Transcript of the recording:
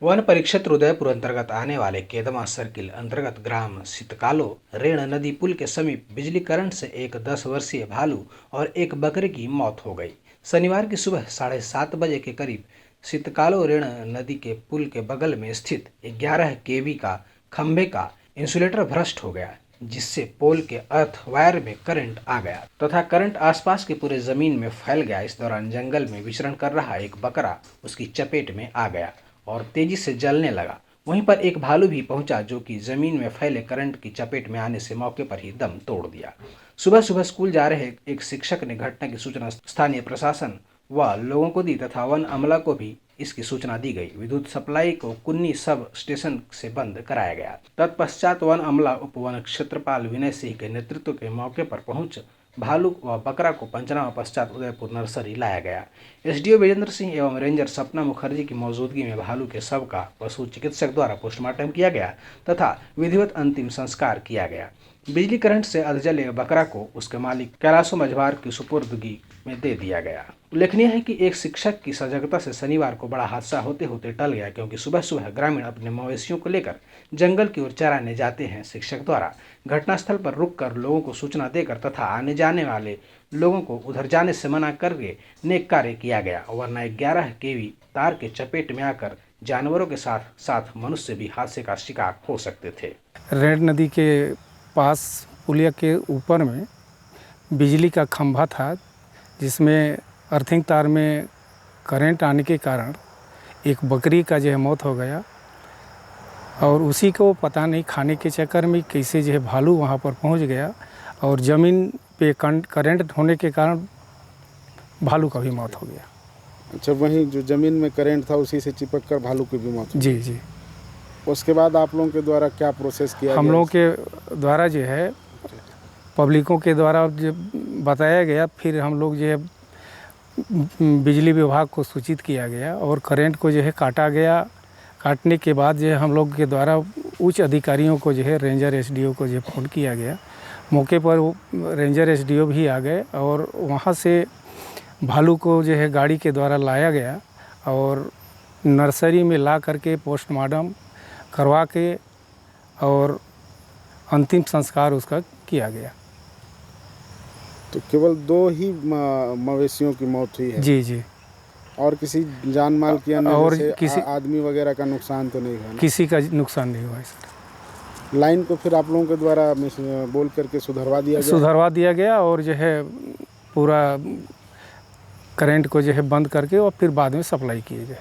One परिक्षेत्र उदयपुर अंतर्गत आने वाले केदमा सर्किल अंतर्गत ग्राम सितकालो रेण नदी पुल के समीप बिजली करंट से एक 10 वर्षीय भालू और एक बकरे की मौत हो गई। शनिवार की सुबह 7:30 बजे के करीब सितकालो रेण नदी के पुल के बगल में स्थित 11 केवी का खंभे का इंसुलेटर भ्रष्ट हो गया, जिससे पोल के अर्थ वायर में करंट आ गया तथा करंट आसपास के पूरे जमीन में फैल गया। इस दौरान जंगल में विचरण कर रहा एक बकरा उसकी चपेट में आ गया और तेजी से जलने लगा। वहीं पर एक भालू भी पहुंचा, जो कि जमीन में फैले करंट की चपेट में आने से मौके पर ही दम तोड़ दिया। सुबह सुबह स्कूल जा रहे एक शिक्षक ने घटना की सूचना स्थानीय प्रशासन व लोगों को दी तथा वन अमला को भी इसकी सूचना दी गई। विद्युत सप्लाई को कुन्नी सब स्टेशन से बंद कराया गया। तत्पश्चात वन अमला उप वन क्षेत्रपाल विनय सिंह के नेतृत्व के मौके पर पहुंच भालू व बकरा को पंचनामा पश्चात उदयपुर नर्सरी लाया गया। एसडीओ विजेंद्र सिंह एवं रेंजर सपना मुखर्जी की मौजूदगी में भालू के शव का पशु चिकित्सक द्वारा पोस्टमार्टम किया गया तथा विधिवत अंतिम संस्कार किया गया। बिजली करंट से अधजले बकरा को उसके मालिक कैलाशो मझवार की सुपुर्दगी में दे दिया गया। उल्लेखनीय है कि एक शिक्षक की सजगता से शनिवार को बड़ा हादसा होते होते टल गया, क्योंकि सुबह सुबह ग्रामीण अपने मवेशियों को लेकर जंगल की ओर चराने जाते हैं। शिक्षक द्वारा घटनास्थल पर रुककर लोगों को सूचना देकर तथा आने जाने वाले लोगों को उधर जाने से मना करके नेक कार्य किया गया, वरना 11 केवी तार के चपेट में आकर जानवरों के साथ साथ मनुष्य भी हादसे का शिकार हो सकते थे। रेण नदी के पास पुलिया के ऊपर में बिजली का खंभा था, जिसमें अर्थिंग तार में करंट आने के कारण एक बकरी का जो है मौत हो गया और उसी को पता नहीं खाने के चक्कर में कैसे जो है भालू वहाँ पर पहुँच गया और ज़मीन पे करंट होने के कारण भालू का भी मौत हो गया। अच्छा, वहीं जो ज़मीन में करंट था उसी से चिपक कर भालू की भी मौत? जी जी। उसके बाद आप लोगों के द्वारा क्या प्रोसेस किया? हम लोगों के द्वारा जो है पब्लिकों के द्वारा जो बताया गया, फिर हम लोग जो है बिजली विभाग को सूचित किया गया और करंट को जो है काटा गया। काटने के बाद जो है हम लोग के द्वारा उच्च अधिकारियों को जो है रेंजर एसडीओ को जो फ़ोन किया गया। मौके पर रेंजर एसडीओ भी आ गए और वहाँ से भालू को जो है गाड़ी के द्वारा लाया गया और नर्सरी में ला करके पोस्टमार्टम करवा के और अंतिम संस्कार उसका किया गया। तो केवल 2 ही मवेशियों की मौत हुई है? जी जी। और किसी जान माल की और किसी आदमी वगैरह का नुकसान तो नहीं हुआ? किसी का नुकसान नहीं हुआ है सर। लाइन को फिर आप लोगों के द्वारा बोल करके सुधरवा दिया गया और जो है पूरा करंट को जो है बंद करके और फिर बाद में सप्लाई किए गए।